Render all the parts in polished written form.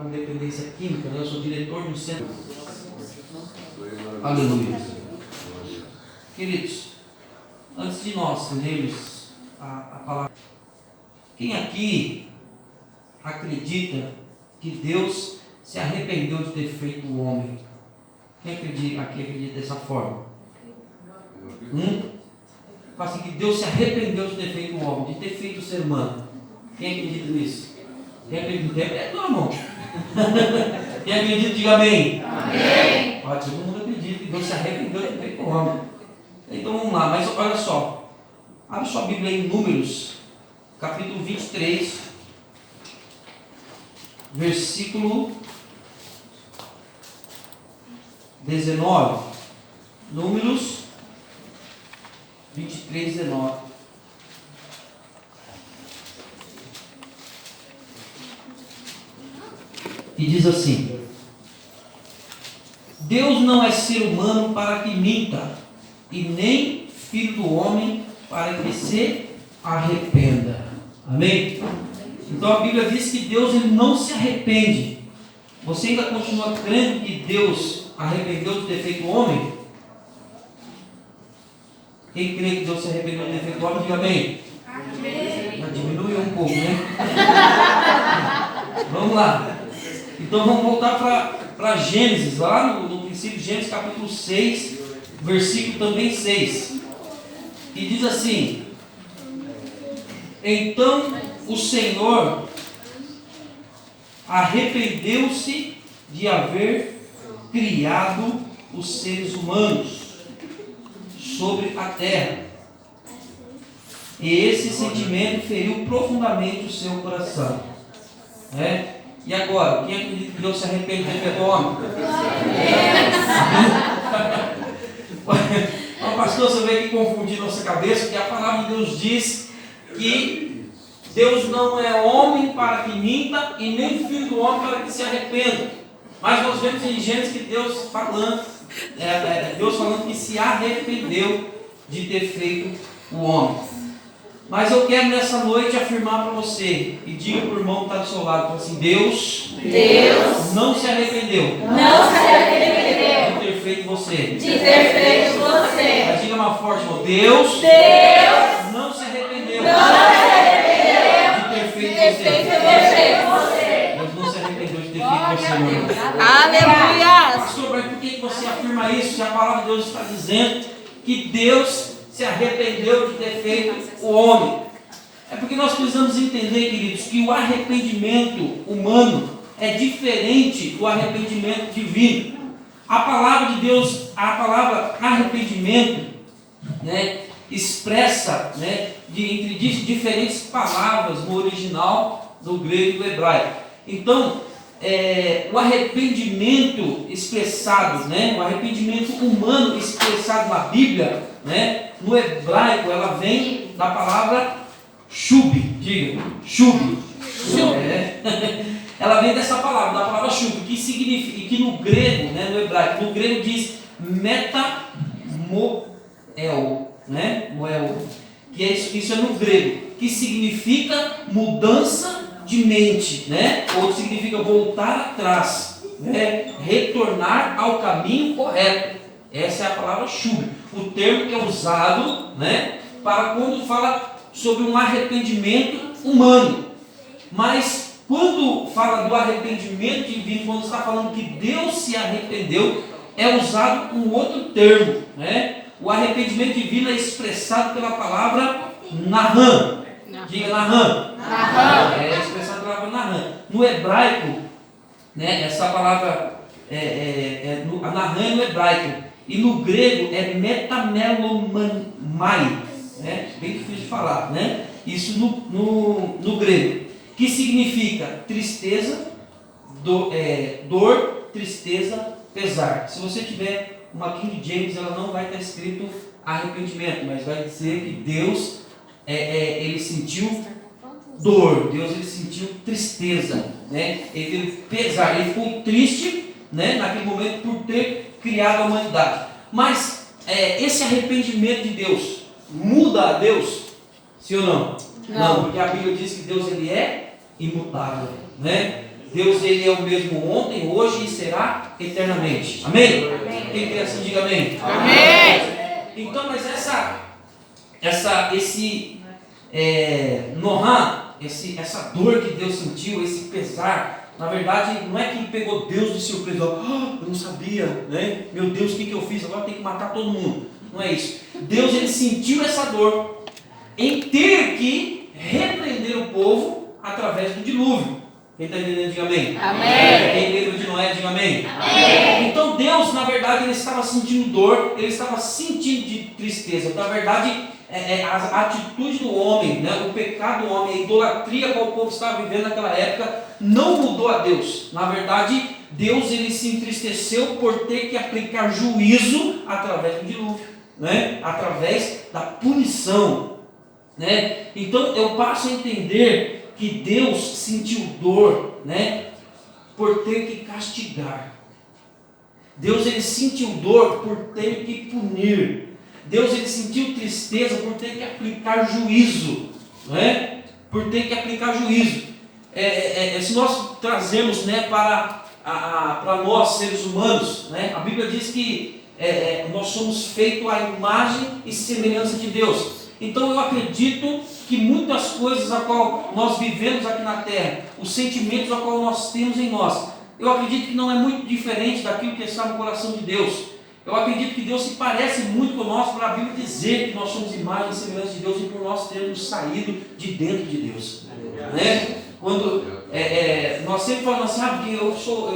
Dependência química, né? Eu sou diretor do centro. Aleluia. Queridos, antes de nós lermos a palavra, quem aqui acredita que Deus se arrependeu de ter feito o homem? Quem aqui acredita dessa forma? Fala assim, que Deus se arrependeu de ter feito o homem, de ter feito o ser humano. Quem acredita nisso? Quem acredita? É tua mão. Quem acredita, diga amém. Amém. Olha, todo mundo acredita que Deus se arrependeu de ter feito o homem. Então vamos lá, mas olha só. Abre sua Bíblia em Números, capítulo 23, versículo 19. Números 23, 19. E diz assim: Deus não é ser humano para que minta, e nem filho do homem para que se arrependa. Amém? Então a Bíblia diz que Deus ele não se arrepende. Você ainda continua crendo que Deus arrependeu de ter feito o homem? Quem crê que Deus se arrependeu de ter feito o homem, diga amém. Amém. Já diminuiu um pouco, né? Vamos lá. Então vamos voltar para Gênesis, lá no princípio, Gênesis capítulo 6, versículo também 6. E diz assim: Então o Senhor arrependeu-se de haver criado os seres humanos sobre a terra. E esse sentimento feriu profundamente o seu coração. E agora, quem acredita que Deus se arrepende de ter feito o homem? Então, pastor, você veio aqui confundir nossa cabeça, que a palavra de Deus diz que Deus não é homem para que minta e nem filho do homem para que se arrependa. Mas nós vemos em Gênesis que Deus falando que se arrependeu de ter feito o homem. Mas eu quero nessa noite afirmar para você, e diga para o irmão que está do seu lado, assim: Deus não se arrependeu de ter feito você. Mas diga mais forte, irmão: Deus não se arrependeu de ter feito você. Deus não se arrependeu de ter feito você, meu irmão. Aleluia! Pastor, mas por que você afirma isso? Se a palavra de Deus está dizendo que Deus se arrependeu de ter feito o homem. É porque nós precisamos entender, queridos, que o arrependimento humano é diferente do arrependimento divino. A palavra de Deus, a palavra arrependimento, expressa, entre diferentes palavras no original, no grego e no hebraico. Então, o arrependimento expressado, o arrependimento humano expressado na Bíblia, no hebraico, ela vem da palavra shub. Diga, shub. Ela vem dessa palavra, da palavra shub, que significa, que no grego, no hebraico, no grego diz metamoel, moel, que isso é no grego, que significa mudança de mente, ou significa voltar atrás, retornar ao caminho correto. Essa é a palavra shub, o termo que é usado, para quando fala sobre um arrependimento humano. Mas quando fala do arrependimento divino, quando está falando que Deus se arrependeu, é usado um outro termo, O arrependimento divino é expressado pela palavra nahan. Diga nahan. É expressado pela palavra nahan. No hebraico, essa palavra a nahan é no hebraico. E no grego é metamelomai, bem difícil de falar, Isso no grego, que significa tristeza, dor, tristeza, pesar. Se você tiver uma King James, ela não vai estar escrito arrependimento, mas vai dizer que Deus, ele sentiu dor, Deus ele sentiu tristeza, ele teve pesar, ele ficou triste, naquele momento por ter criado a humanidade. Mas esse arrependimento de Deus muda a Deus? Sim ou não? Não, porque a Bíblia diz que Deus ele é imutável, Deus, ele é o mesmo ontem, hoje e será eternamente. Amém? Amém. Quem crê assim, diga amém. Amém. Então, mas essa dor que Deus sentiu, esse pesar, na verdade, não é que pegou Deus de surpresa, eu não sabia, né? Meu Deus, o que eu fiz? Agora tem que matar todo mundo. Não é isso. Deus, ele sentiu essa dor em ter que repreender o povo através do dilúvio. Quem está entendendo, diga amém. Amém. Quem lembra de Noé, diga amém. Amém. Então Deus, na verdade, ele estava sentindo dor, ele estava sentindo de tristeza. Na verdade, a atitude do homem, né, o pecado do homem, a idolatria que o povo estava vivendo naquela época, não mudou a Deus. Na verdade, Deus, ele se entristeceu por ter que aplicar juízo através do dilúvio, né, através da punição, né? Então eu passo a entender que Deus sentiu dor, né, por ter que castigar. Deus, ele sentiu dor por ter que punir. Deus, ele sentiu tristeza por ter que aplicar juízo, né? Por ter que aplicar juízo. Se nós trazemos, né, para nós seres humanos, né, a Bíblia diz que nós somos feitos à imagem e semelhança de Deus. Então eu acredito que muitas coisas a qual nós vivemos aqui na terra, os sentimentos a qual nós temos em nós, eu acredito que não é muito diferente daquilo que está no coração de Deus. Eu acredito que Deus se parece muito conosco, para a Bíblia dizer que nós somos imagem e semelhança de Deus e por nós termos saído de dentro de Deus, né? Quando nós sempre falamos assim, que eu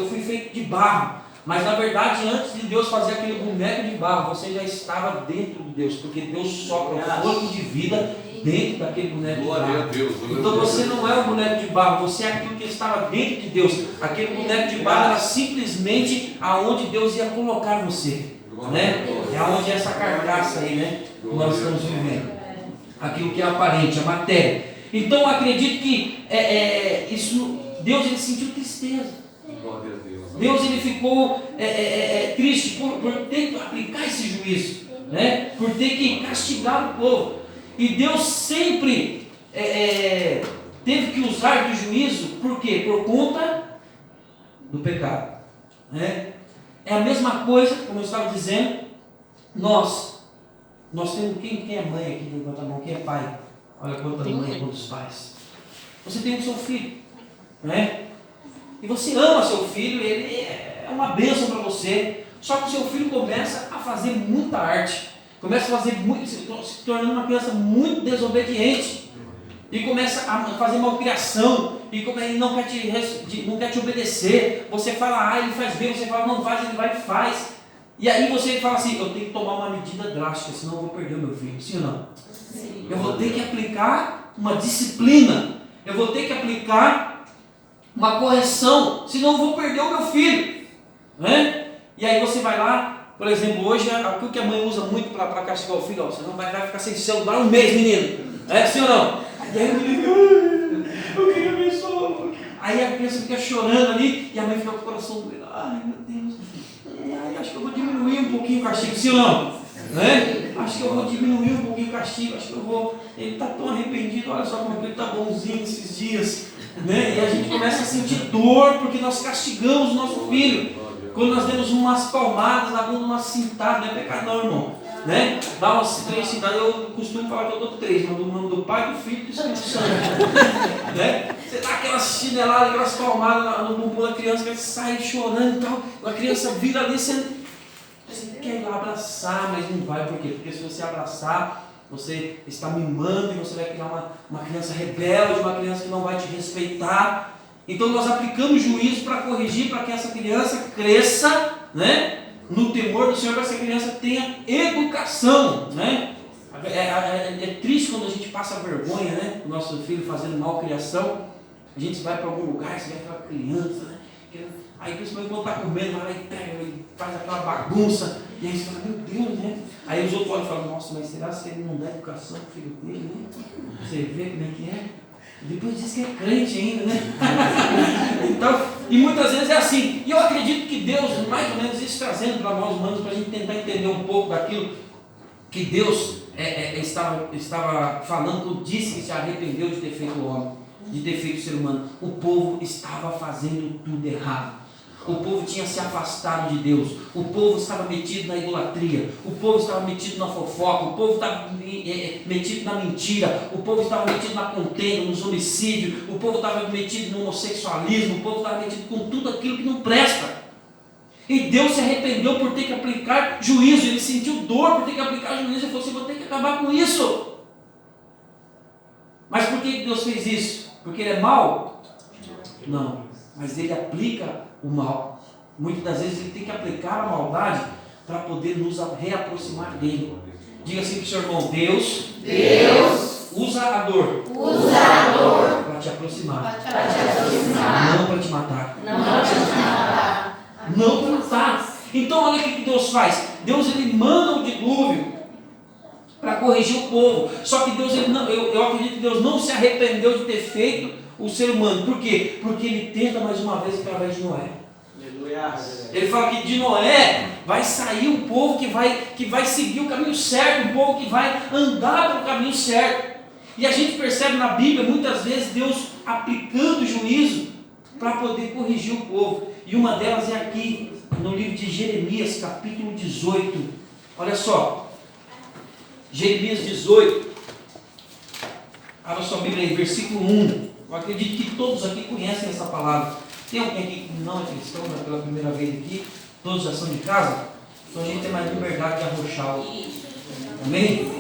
fui feito de barro. Mas na verdade, antes de Deus fazer aquele boneco de barro, você já estava dentro de Deus, porque Deus sopra o fôlego de vida dentro daquele boneco de barro. Então você não é um boneco de barro, você é aquilo que estava dentro de Deus. Aquele boneco de barro era simplesmente aonde Deus ia colocar você, né? É aonde é essa carcaça aí, né, que nós estamos vivendo. Aquilo que é aparente, a matéria. Então eu acredito que Deus, ele sentiu tristeza. Deus, ele ficou triste por ter que aplicar esse juízo, né? Por ter que castigar o povo. E Deus sempre teve que usar de juízo, por quê? Por conta do pecado, né? É a mesma coisa, como eu estava dizendo, nós temos, quem é mãe aqui, levanta a mão, quem é pai? Olha quantas mães, quantos pais. Você tem o seu filho, né? E você ama seu filho, ele é uma bênção para você. Só que o seu filho começa a fazer muita arte, começa a fazer se tornando uma criança muito desobediente, e começa a fazer malcriação, e ele não quer te obedecer. Você fala, ele faz bem, você fala, não faz, ele vai e faz. E aí você fala assim, eu tenho que tomar uma medida drástica, senão eu vou perder o meu filho. Sim ou não? Sim. Eu vou ter que aplicar uma disciplina, eu vou ter que aplicar uma correção, senão eu vou perder o meu filho, né? E aí você vai lá, por exemplo, hoje aquilo que a mãe usa muito para castigar o filho, você não vai ficar sem celular um mês, menino, sim ou não? E aí o menino, eu queria ver só. Aí a criança fica chorando ali, e a mãe fica com o coração doendo, ai meu Deus, acho que eu vou diminuir um pouquinho o castigo, sim ou não? Né? Acho que eu vou diminuir um pouquinho o castigo, ele está tão arrependido, olha só como ele está bonzinho esses dias, né? E a gente começa a sentir dor porque nós castigamos o nosso filho. Quando nós demos umas palmadas, nós damos uma cintada, não é pecado não, irmão, né? Dá umas 3 cintadas, eu costumo falar que eu dou 3, mas do nome do Pai, do Filho e do Espírito Santo, né? Você dá aquelas chineladas, aquelas palmadas no bumbum da criança, que ela sai chorando e tal, a criança vira ali, você quer ir lá abraçar, mas não vai, por quê? Porque se você abraçar, você está mimando e você vai criar uma criança rebelde, uma criança que não vai te respeitar. Então nós aplicamos juízo para corrigir, para que essa criança cresça, né, no temor do Senhor, para que essa criança tenha educação, né? É triste quando a gente passa vergonha, né? O nosso filho fazendo malcriação, a gente vai para algum lugar, você vê aquela criança, né? Aí principalmente quando está comendo, vai lá e pega, e faz aquela bagunça, e aí você fala, meu Deus, né? Aí os outros olham e falam, nossa, mas será que ele não dá educação para o filho dele, né? Você vê como é que é? Depois diz que é crente ainda, né? Então, e muitas vezes é assim. E eu acredito que Deus, mais ou menos isso trazendo para nós humanos, para a gente tentar entender um pouco daquilo que Deus estava falando, quando disse que se arrependeu de ter feito o homem. de ter feito o ser humano. O povo estava fazendo tudo errado. O povo tinha se afastado de Deus. O povo estava metido na idolatria. O povo estava metido na fofoca. O povo estava metido na mentira. O povo estava metido na contenda, nos homicídios. O povo estava metido no homossexualismo. O povo estava metido com tudo aquilo que não presta. E Deus se arrependeu por ter que aplicar juízo. Ele sentiu dor por ter que aplicar juízo. Ele falou assim: vou ter que acabar com isso. Mas por que Deus fez isso? Porque Ele é mau? Não. Mas Ele aplica o mal. Muitas das vezes Ele tem que aplicar a maldade para poder nos reaproximar dEle. Diga assim para o seu irmão: Deus usa a dor para te aproximar. Não para te matar. Não para matar. Então olha o que Deus faz. Deus Ele manda o dilúvio para corrigir o povo. Só que Deus, eu acredito que Deus não se arrependeu de ter feito o ser humano. Por quê? Porque Ele tenta mais uma vez através de Noé. Ele fala que de Noé vai sair um povo que vai seguir o caminho certo, um povo que vai andar pelo caminho certo. E a gente percebe na Bíblia muitas vezes Deus aplicando juízo para poder corrigir o povo. E uma delas é aqui no livro de Jeremias, capítulo 18. Olha só, Jeremias 18. Abra sua Bíblia aí, versículo 1. Eu acredito que todos aqui conhecem essa palavra. Tem alguém aqui que não é cristão, né, pela primeira vez aqui? Todos já são de casa? Então a gente tem mais liberdade de arrochar. Amém?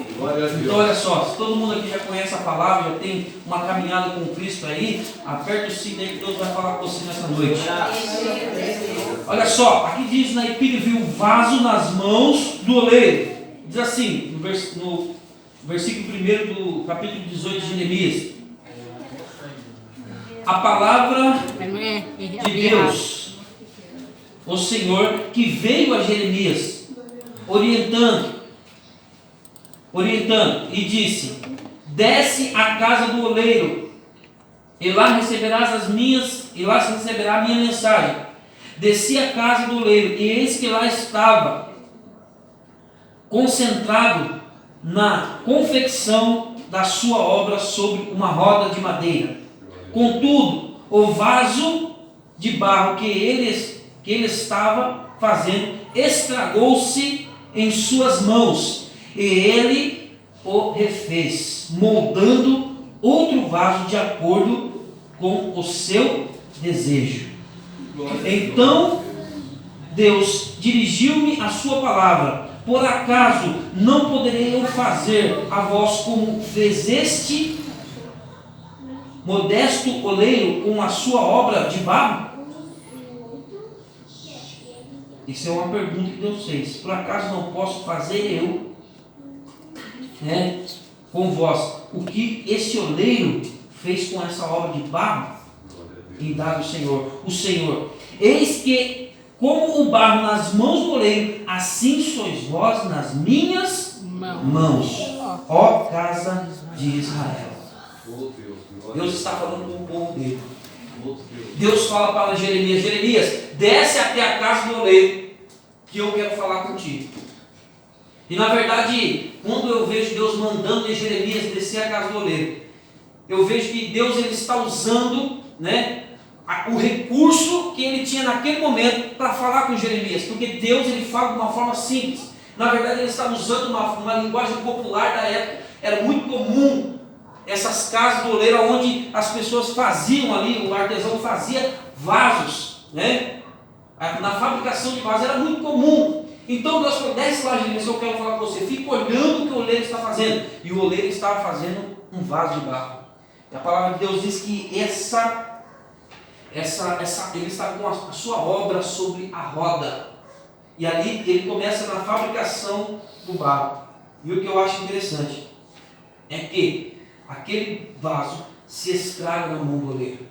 Então olha só, se todo mundo aqui já conhece a palavra, já tem uma caminhada com Cristo aí, aperta o cinto aí que Deus vai falar com você nessa noite. Olha só, aqui diz na epígrafe: o vaso nas mãos do oleiro. Diz assim, no versículo 1 do capítulo 18 de Jeremias: a palavra de Deus, o Senhor, que veio a Jeremias, orientando, e disse: desce à casa do oleiro, e lá receberá a minha mensagem. Desci à casa do oleiro, e eis que lá estava, concentrado na confecção da sua obra sobre uma roda de madeira. Contudo, o vaso de barro que ele estava fazendo estragou-se em suas mãos, e ele o refez, moldando outro vaso de acordo com o seu desejo. Então Deus dirigiu-me a sua palavra: por acaso não poderei eu fazer a vós como fizeste modesto oleiro com a sua obra de barro? Isso é uma pergunta que Deus fez. Por acaso não posso fazer eu, com vós, o que esse oleiro fez com essa obra de barro? E dado o Senhor, eis que como o barro nas mãos do oleiro, assim sois vós nas minhas mãos, ó casa de Israel. Deus está falando com o povo dele. Deus fala para Jeremias: Jeremias, desce até a casa do oleiro, que eu quero falar contigo. E na verdade, quando eu vejo Deus mandando Jeremias descer a casa do oleiro, eu vejo que Deus ele está usando, o recurso que ele tinha naquele momento para falar com Jeremias, porque Deus ele fala de uma forma simples. Na verdade, ele estava usando uma linguagem popular da época. Era muito comum essas casas do oleiro, onde as pessoas faziam ali, o artesão fazia vasos, na fabricação de vasos era muito comum. Então Deus falou: desce lá, Jeremias, eu quero falar com você. Fica olhando o que o oleiro está fazendo. E o oleiro estava fazendo um vaso de barro. E a palavra de Deus diz que ele está com a sua obra sobre a roda. E ali ele começa na fabricação do barro. E o que eu acho interessante é que aquele vaso se estraga na mão do oleiro.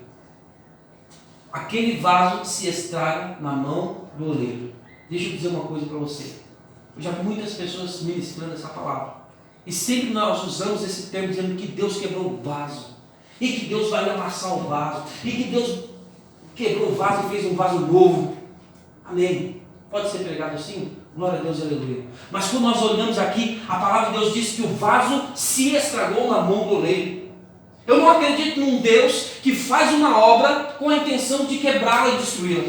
Aquele vaso se estraga na mão do oleiro. Deixa eu dizer uma coisa para você. Eu já vi muitas pessoas ministrando essa palavra. E sempre nós usamos esse termo dizendo que Deus quebrou o vaso. E que Deus vai amassar o vaso. E que Deus quebrou o vaso e fez um vaso novo. Amém. Pode ser pregado assim? Glória a Deus, aleluia. Mas quando nós olhamos aqui, a palavra de Deus diz que o vaso se estragou na mão do oleiro. Eu não acredito num Deus que faz uma obra com a intenção de quebrá-la e destruí-la.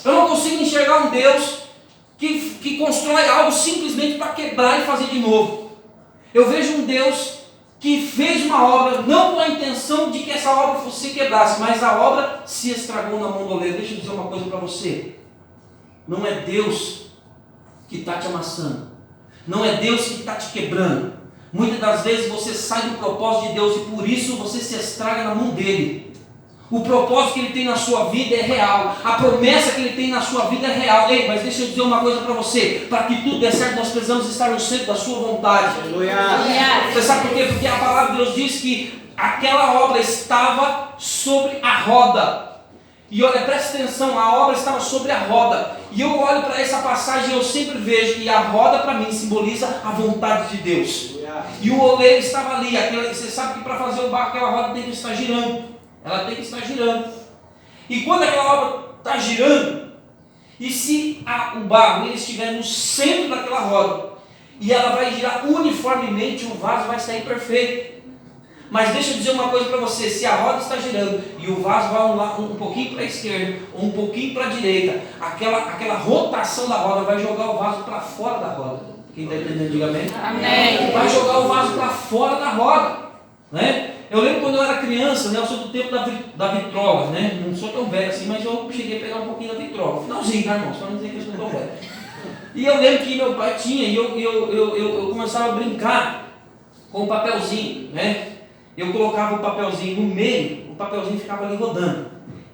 Eu não consigo enxergar um Deus que constrói algo simplesmente para quebrar e fazer de novo. Eu vejo um Deus que fez uma obra não com a intenção de que essa obra se quebrasse, mas a obra se estragou na mão do oleiro. Deixa eu dizer uma coisa para você. Não é Deus que está te amassando. Não é Deus que está te quebrando. Muitas das vezes você sai do propósito de Deus e por isso você se estraga na mão dele. O propósito que ele tem na sua vida é real. A promessa que ele tem na sua vida é real. Ei, mas deixa eu dizer uma coisa para você. Para que tudo dê certo, nós precisamos estar no centro da sua vontade. Você sabe por quê? Porque a palavra de Deus diz que aquela obra estava sobre a roda. E olha, presta atenção, a obra estava sobre a roda. E eu olho para essa passagem e eu sempre vejo que a roda para mim simboliza a vontade de Deus. E o oleiro estava ali. Você sabe que para fazer o barco aquela roda tem que estar girando. Ela tem que estar girando. E quando aquela obra está girando, e se o barro ele estiver no centro daquela roda, e ela vai girar uniformemente, o vaso vai sair perfeito. Mas deixa eu dizer uma coisa para você, se a roda está girando e o vaso vai um pouquinho para a esquerda, ou um pouquinho para a direita, aquela rotação da roda vai jogar o vaso para fora da roda. Quem está entendendo, diga amém? Amém. Vai jogar o vaso para fora da roda, né? Eu lembro quando eu era criança, né, eu sou do tempo da vitrola, né? Não sou tão velho assim, mas eu cheguei a pegar um pouquinho da vitrola. Finalzinho, tá, irmão? Só não dizer que eu sou tão velho. E eu lembro que meu pai tinha, e eu começava a brincar com o papelzinho, né? Eu colocava o papelzinho no meio, o papelzinho ficava ali rodando.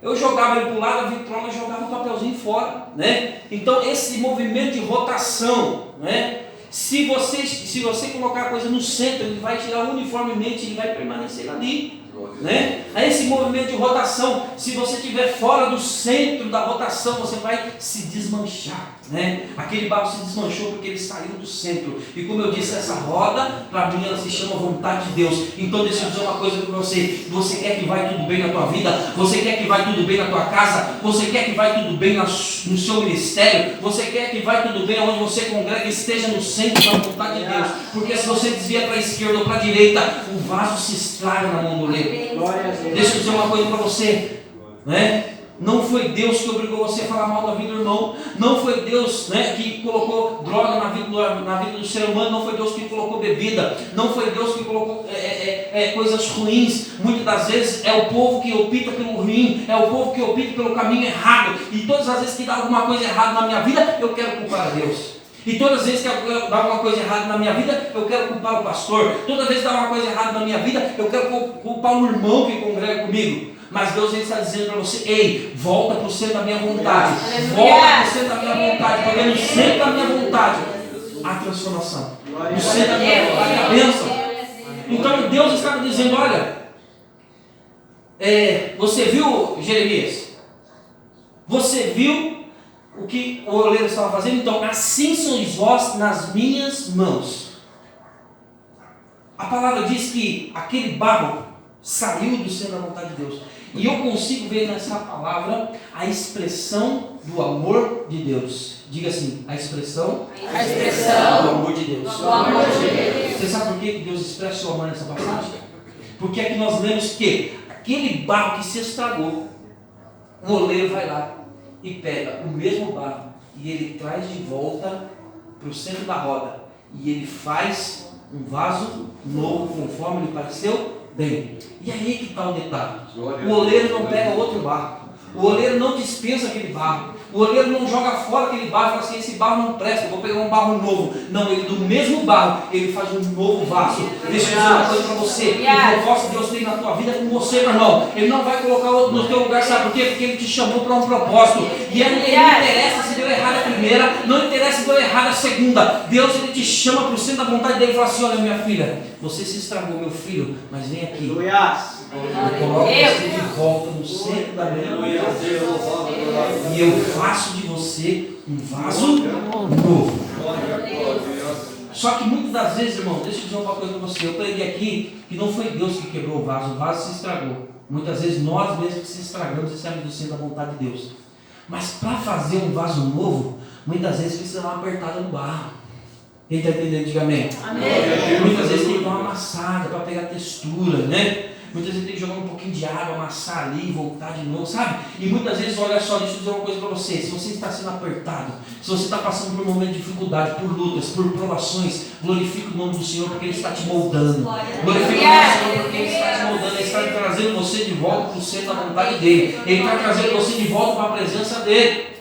Eu jogava ele para o lado, a vitrola e jogava o papelzinho fora, né? Então esse movimento de rotação, né? Se você colocar a coisa no centro, ele vai tirar uniformemente, ele vai permanecer ali, né? Aí esse movimento de rotação, se você estiver fora do centro da rotação, você vai se desmanchar, né? Aquele barro se desmanchou porque ele saiu do centro. E como eu disse, essa roda, para mim, ela se chama vontade de Deus. Então deixa eu dizer uma coisa para você. Você quer que vai tudo bem na tua vida? Você quer que vai tudo bem na tua casa? Você quer que vai tudo bem no seu ministério? Você quer que vai tudo bem onde você congrega, esteja no centro da vontade de Deus? Porque se você desvia para a esquerda ou para a direita, o vaso se estraga na mão do oleiro. Deixa eu dizer uma coisa para você, né? Não foi Deus que obrigou você a falar mal da vida do irmão. Não foi Deus, né, que colocou droga na vida do ser humano. Não foi Deus que colocou bebida. Não foi Deus que colocou coisas ruins. Muitas das vezes é o povo que opta pelo ruim. É o povo que opta pelo caminho errado. E todas as vezes que dá alguma coisa errada na minha vida, eu quero culpar a Deus. E todas as vezes que dá alguma coisa errada na minha vida, eu quero culpar o pastor. Toda vez que dá uma coisa errada na minha vida, eu quero culpar o irmão que congrega comigo. Mas Deus está dizendo para você: ei, volta para o centro da minha vontade. Volta para o centro da minha vontade. Porque no centro da minha vontade há transformação. No centro da minha vontade há bênção. Então Deus estava dizendo: olha, você viu, Jeremias? Você viu o que o oleiro estava fazendo? Então, assim sois vós nas minhas mãos. A palavra diz que aquele barro saiu do centro da vontade de Deus. E eu consigo ver nessa palavra a expressão do amor de Deus. Diga assim: a expressão do amor de Deus. Você sabe por que Deus expressa o amor nessa passagem? Porque aqui nós lemos que aquele barro que se estragou, o oleiro vai lá e pega o mesmo barro e ele traz de volta para o centro da roda. E ele faz um vaso novo, conforme lhe pareceu bem. E aí que está o detalhe: o oleiro não pega outro barro, o oleiro não dispensa aquele barro, o oleiro não joga fora aquele barro e fala assim: esse barro não presta, eu vou pegar um barro novo. Não, ele do mesmo barro, ele faz um novo vaso. Deixa eu dizer uma coisa para você: o propósito que Deus tem na tua vida é com você, meu irmão. Ele não vai colocar outro no teu lugar, sabe por quê? Porque ele te chamou para um propósito. E ele não interessa se deu errado a primeira, não interessa se deu errado a segunda. Deus, ele te chama para o centro da vontade dele e fala assim: olha, minha filha, você se estragou, meu filho, mas vem aqui. Eu coloco você de volta no centro da minha vontade. E eu faço de você um vaso novo. Só que muitas das vezes, irmão, deixa eu dizer uma coisa para você. Eu preguei aqui que não foi Deus que quebrou o vaso se estragou. Muitas vezes nós mesmos que se estragamos e saímos do centro da vontade de Deus. Mas para fazer um vaso novo, muitas vezes precisa dar uma apertada no barro. Quem está entendendo, diga amém. Amém. Muitas vezes tem que dar uma amassada para pegar textura, né? Muitas vezes tem que jogar um pouquinho de água, amassar ali e voltar de novo, sabe? E muitas vezes, olha só, deixa eu dizer uma coisa para você. Se você está sendo apertado, se você está passando por um momento de dificuldade, por lutas, por provações, glorifique o nome do Senhor porque Ele está te moldando. Glorifique o nome do Senhor porque Ele está te moldando. Ele está trazendo você de volta para o centro da vontade dEle. Ele está trazendo você de volta para a presença dEle.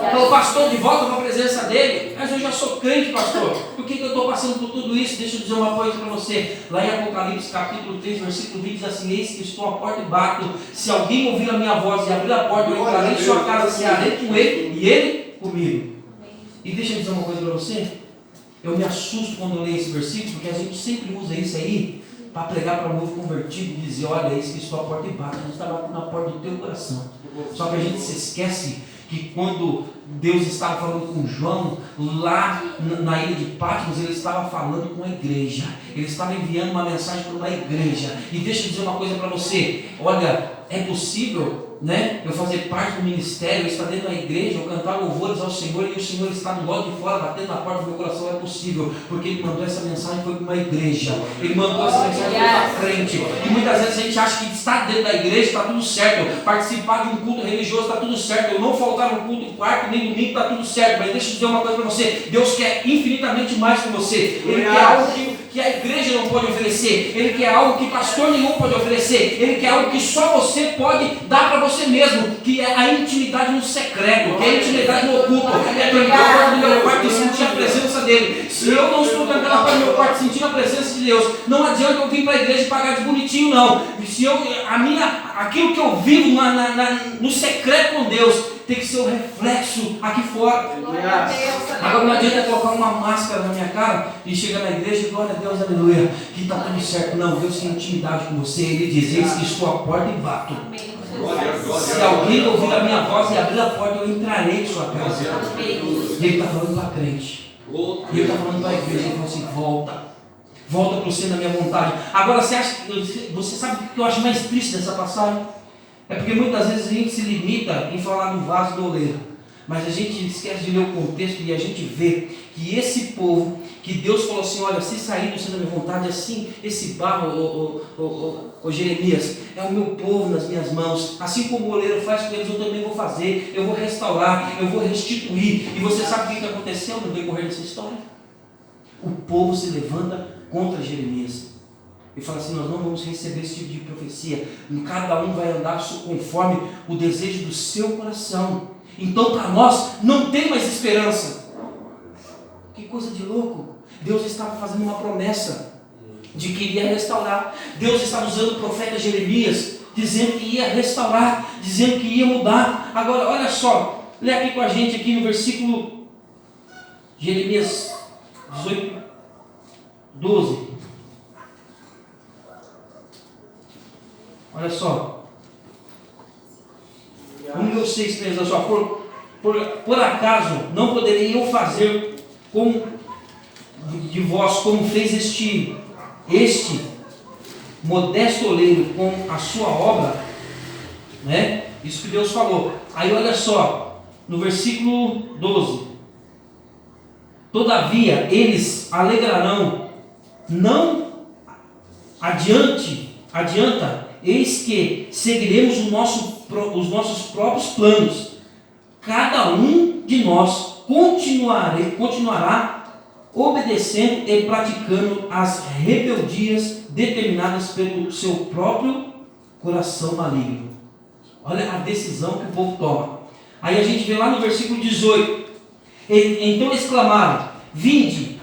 Então, pastor, de volta para a presença dEle. Mas eu já sou crente, pastor. Por que eu estou passando por tudo isso? Deixa eu dizer uma coisa para você. Lá em Apocalipse capítulo 3, versículo 20, diz assim: eis que estou à porta e bato. Se alguém ouvir a minha voz e abrir a porta, eu entrarei em sua casa, cearei com ele e ele comigo. E deixa eu dizer uma coisa para você. Eu me assusto quando eu leio esse versículo, porque a gente sempre usa isso aí para pregar para um novo convertido e dizer: olha, eis que estou à porta e bato. A gente está batendo na porta do teu coração. Só que a gente se esquece que quando Deus estava falando com João, lá na ilha de Patmos, Ele estava falando com a igreja. Ele estava enviando uma mensagem para uma igreja. E deixa eu dizer uma coisa para você. Olha, é possível, né, eu fazer parte do ministério, eu estar dentro da igreja, eu cantar louvores ao Senhor e o Senhor está do lado de fora, batendo na porta do meu coração. É possível, porque Ele mandou essa mensagem, foi para uma igreja. Ele mandou essa mensagem para frente. E muitas vezes a gente acha que estar dentro da igreja está tudo certo, participar de um culto religioso está tudo certo, eu não faltar no culto quarto nem domingo está tudo certo. Mas deixa eu dizer uma coisa para você: Deus quer infinitamente mais com você. Ele quer algo que a igreja não pode oferecer. Ele quer algo que pastor nenhum pode oferecer. Ele quer algo que só você pode dar para você mesmo, que é a intimidade no secreto, que é a intimidade no oculto. É trancar a porta do meu quarto e sentir a presença dele. Se eu não estou trancando a porta do meu quarto sentindo a presença de Deus, não adianta eu vir para a igreja e pagar de bonitinho, não. Se aquilo que eu vivo no secreto com Deus tem que ser o reflexo aqui fora. Agora não adianta colocar uma máscara na minha cara e chegar na igreja e glória a Deus, aleluia, que está tudo certo. Não, Deus tem intimidade com você. Ele diz: eis que estou à porta e bato. Se alguém ouvir a minha voz e abrir a porta, eu entrarei em sua casa. E Ele está falando para a crente. E Ele está falando para a igreja. Ele fala assim: volta para o centro da minha vontade. Agora você sabe o que eu acho mais triste dessa passagem? É porque muitas vezes a gente se limita em falar do vaso do oleiro, mas a gente esquece de ler o contexto e a gente vê que esse povo, que Deus falou assim: olha, se sair do centro da minha vontade, assim, esse barro, Jeremias, é o meu povo nas minhas mãos. Assim como o oleiro faz com eles, eu também vou fazer. Eu vou restaurar, eu vou restituir. E você sabe o que aconteceu no decorrer dessa história? O povo se levanta contra Jeremias e fala assim: nós não vamos receber esse tipo de profecia. Cada um vai andar conforme o desejo do seu coração. Então para nós não tem mais esperança. Que coisa de louco. Deus estava fazendo uma promessa de que iria restaurar. Deus estava usando o profeta Jeremias, dizendo que ia restaurar, dizendo que ia mudar. Agora olha só, lê aqui com a gente aqui no versículo Jeremias 18, 12. Olha só. Vamos ver os 6 primeiros. Olha só. Por acaso não poderia eu fazer de vós como fez este modesto oleiro com a sua obra, né? Isso que Deus falou. Aí olha só, no versículo 12: todavia eles alegrarão, não adianta, eis que seguiremos os nossos próprios planos. Cada um de nós continuará obedecendo e praticando as rebeldias determinadas pelo seu próprio coração maligno. Olha a decisão que o povo toma. Aí a gente vê lá no versículo 18: então eles clamaram: vinde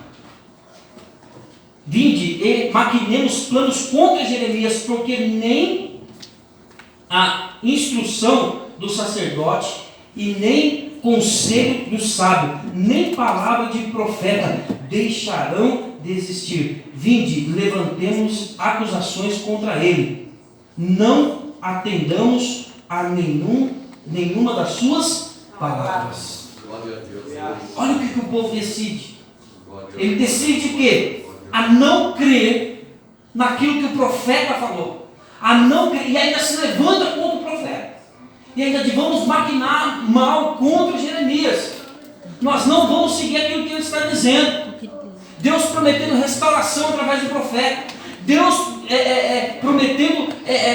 e maquinemos planos contra Jeremias, porque nem a instrução do sacerdote e nem conselho do sábio, nem palavra de profeta deixarão de existir. Vinde, levantemos acusações contra ele. Não atendamos a nenhuma das suas palavras. Olha o que o povo decide. Ele decide o quê? A não crer naquilo que o profeta falou. A não crer, e ainda se levanta contra o profeta. E ainda vamos maquinar mal contra Jeremias. Nós não vamos seguir aquilo que ele está dizendo. Deus prometendo restauração através do profeta. Deus prometendo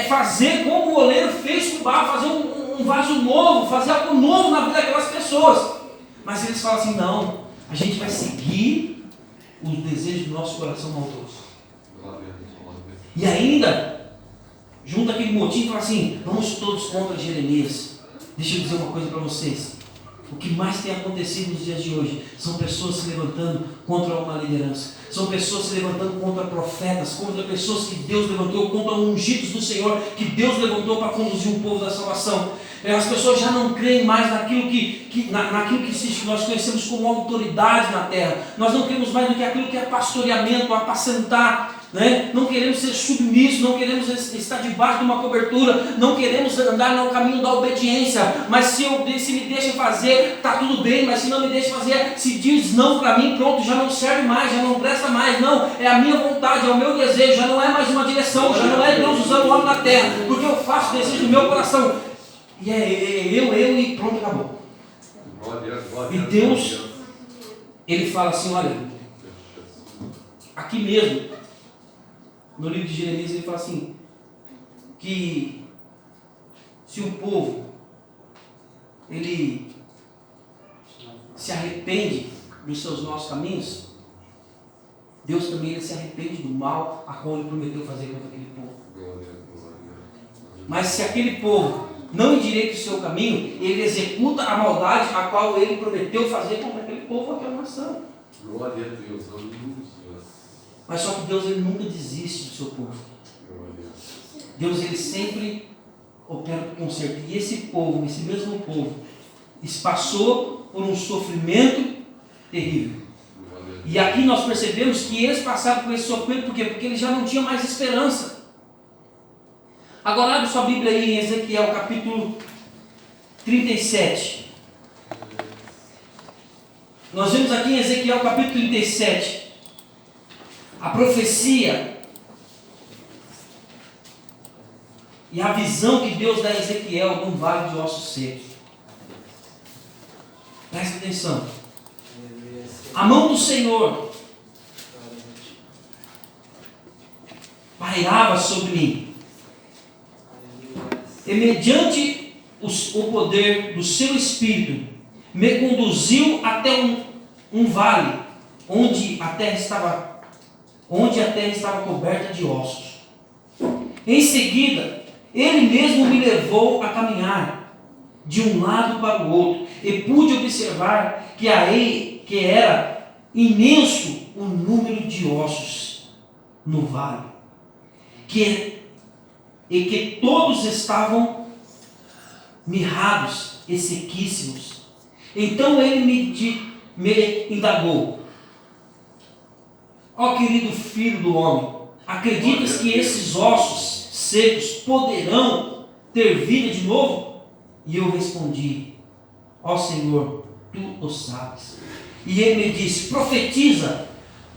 fazer como o oleiro fez com o barro, fazer um vaso novo, fazer algo novo na vida daquelas pessoas. Mas eles falam assim: não, a gente vai seguir os desejos do nosso coração maldoso. E ainda, junta aquele motim e fala assim: vamos todos contra Jeremias. Deixa eu dizer uma coisa para vocês. O que mais tem acontecido nos dias de hoje são pessoas se levantando contra uma liderança. São pessoas se levantando contra profetas, contra pessoas que Deus levantou, contra ungidos do Senhor, que Deus levantou para conduzir o povo da salvação. As pessoas já não creem mais naquilo que nós conhecemos como autoridade na terra. Nós não queremos mais do que aquilo que é pastoreamento, apacentar. Não queremos ser submissos, não queremos estar debaixo de uma cobertura, não queremos andar no caminho da obediência. Mas se me deixa fazer, está tudo bem, mas se não me deixa fazer, se diz não para mim, pronto, já não serve mais, já não presta mais. Não, é a minha vontade, é o meu desejo, já não é mais uma direção, já não é Deus usando o homem na terra, porque eu faço o desejo do meu coração. E eu e pronto, acabou. E Deus, Ele fala assim: olha, aqui mesmo, no livro de Jeremias, ele fala assim, que se o povo, ele se arrepende dos seus maus caminhos, Deus também ele se arrepende do mal a qual ele prometeu fazer contra aquele povo. Mas se aquele povo não endireita o seu caminho, ele executa a maldade a qual ele prometeu fazer contra aquele povo, aquela nação. Glória a Deus, aleluia. Mas só que Deus ele nunca desiste do seu povo. Deus ele sempre opera por conserto. E esse povo, esse mesmo povo, passou por um sofrimento terrível. E aqui nós percebemos que eles passaram por esse sofrimento, por quê? Porque eles já não tinham mais esperança. Agora abre sua Bíblia aí em Ezequiel capítulo 37. Nós vemos aqui em Ezequiel capítulo 37 a profecia e a visão que Deus dá a Ezequiel de um vale de ossos secos. Presta atenção. A mão do Senhor pairava sobre mim, e mediante o poder do seu Espírito me conduziu até um vale onde a terra estava coberta de ossos. Em seguida, ele mesmo me levou a caminhar de um lado para o outro, e pude observar que era imenso o número de ossos no vale, e que todos estavam mirrados e sequíssimos. Então ele me indagou: ó querido filho do homem, acreditas que esses ossos secos poderão ter vida de novo? E eu respondi: ó Senhor, tu o sabes. E ele me disse: profetiza,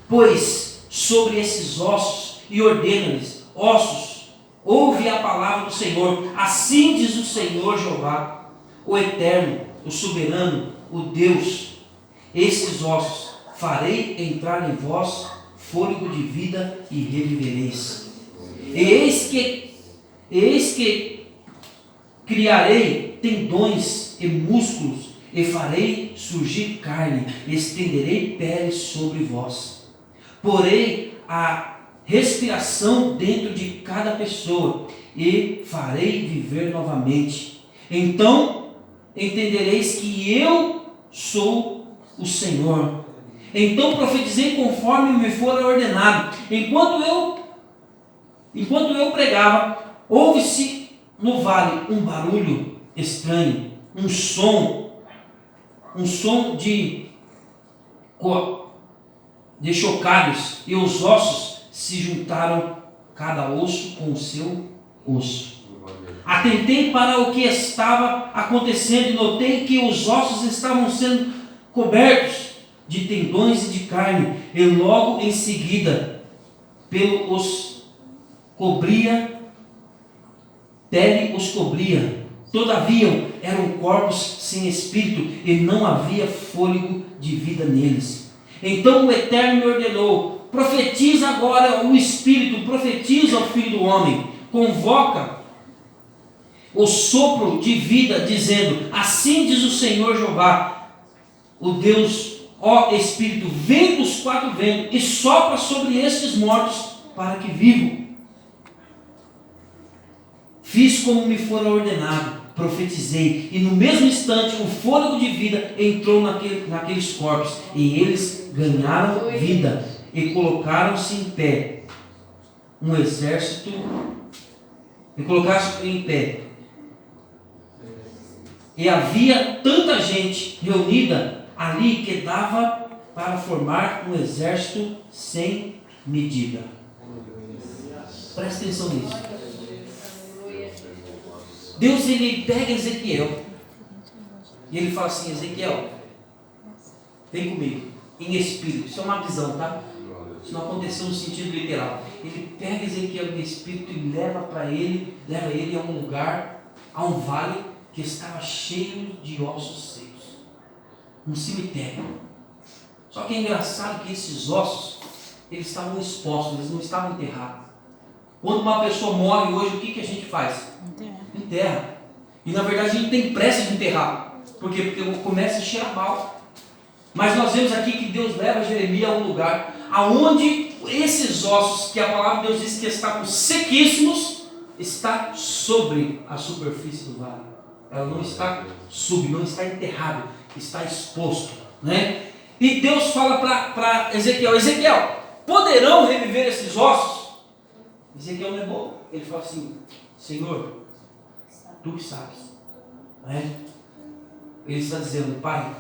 pois, sobre esses ossos, e ordena-lhes: ossos, ouve a palavra do Senhor. Assim diz o Senhor Jeová, o Eterno, o Soberano, o Deus: estes ossos farei entrar em vós fôlego de vida e revivereis. Eis que criarei tendões e músculos, e farei surgir carne, e estenderei pele sobre vós. Porei a respiração dentro de cada pessoa, e farei viver novamente. Então entendereis que eu sou o Senhor. Então profetizei conforme me fora ordenado. Enquanto eu pregava, houve-se no vale um barulho estranho, um som de chocados, e os ossos se juntaram, cada osso com o seu osso. Atentei para o que estava acontecendo e notei que os ossos estavam sendo cobertos de tendões e de carne, e logo em seguida pele os cobria. Todavia eram corpos sem espírito, e não havia fôlego de vida neles. Então o Eterno me ordenou: Profetiza agora o Espírito, profetiza ao Filho do Homem, convoca o sopro de vida, dizendo: assim diz o Senhor Jeová, o Deus, ó Espírito, vem dos quatro ventos e sopra sobre estes mortos para que vivam. Fiz como me fora ordenado, profetizei, e no mesmo instante o fôlego de vida entrou naqueles corpos, e eles ganharam vida e colocaram-se em pé. Um exército, e colocaram-se em pé. E havia tanta gente reunida ali que dava para formar um exército sem medida. Presta atenção nisso. Deus, ele pega Ezequiel e ele fala assim: Ezequiel, vem comigo, em espírito. Isso é uma visão, tá? Isso não aconteceu no sentido literal. Ele pega Ezequiel em espírito e leva ele a um lugar, a um vale que estava cheio de ossos secos, um cemitério. Só que é engraçado que esses ossos, eles estavam expostos, eles não estavam enterrados. Quando uma pessoa morre hoje, o que a gente faz? Enterra. E na verdade a gente tem pressa de enterrar. Por quê? Porque começa a cheirar mal. Mas nós vemos aqui que Deus leva Jeremias a um lugar aonde esses ossos, que a palavra de Deus diz que estavam sequíssimos, está sobre a superfície do vale. Ela não está não está enterrado, está exposto, né? E Deus fala para Ezequiel: Ezequiel, poderão reviver esses ossos? Ezequiel não é bom. Ele fala assim: Senhor, tu que sabes, né? Ele está dizendo: Pai,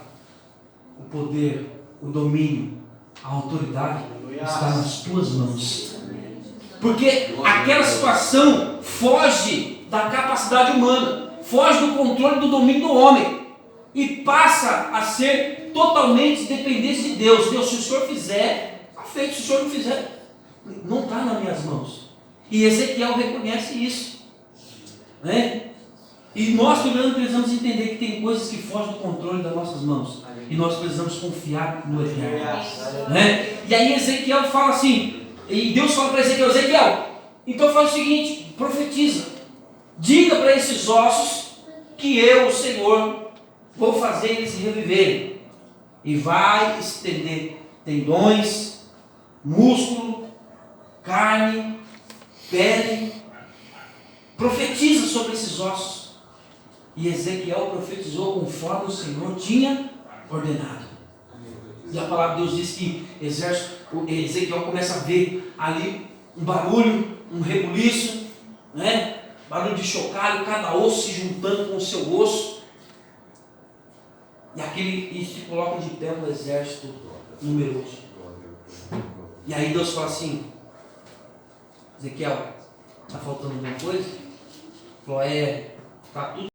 o poder, o domínio, a autoridade está nas tuas mãos. Porque aquela situação foge da capacidade humana, foge do controle, do domínio do homem, e passa a ser totalmente dependente de Deus. Deus, se o Senhor fizer, está feito. Se o Senhor não fizer, não está nas minhas mãos. E Ezequiel reconhece isso, né? E nós precisamos entender que tem coisas que fogem do controle das nossas mãos, e nós precisamos confiar no Eterno, né? E aí Ezequiel fala assim, e Deus fala para Ezequiel: Ezequiel, então faz o seguinte, profetiza, diga para esses ossos que eu, o Senhor, vou fazer eles reviverem, e vai estender tendões, músculo, carne, pele. Profetiza sobre esses ossos. E Ezequiel profetizou conforme o Senhor tinha ordenado. E a palavra de Deus diz que Ezequiel começa a ver ali um barulho, um rebuliço, né? Barulho de chocalho, cada osso se juntando com o seu osso. E se coloca de pé um exército numeroso. E aí Deus fala assim: Ezequiel, está faltando alguma coisa? Falou: está tudo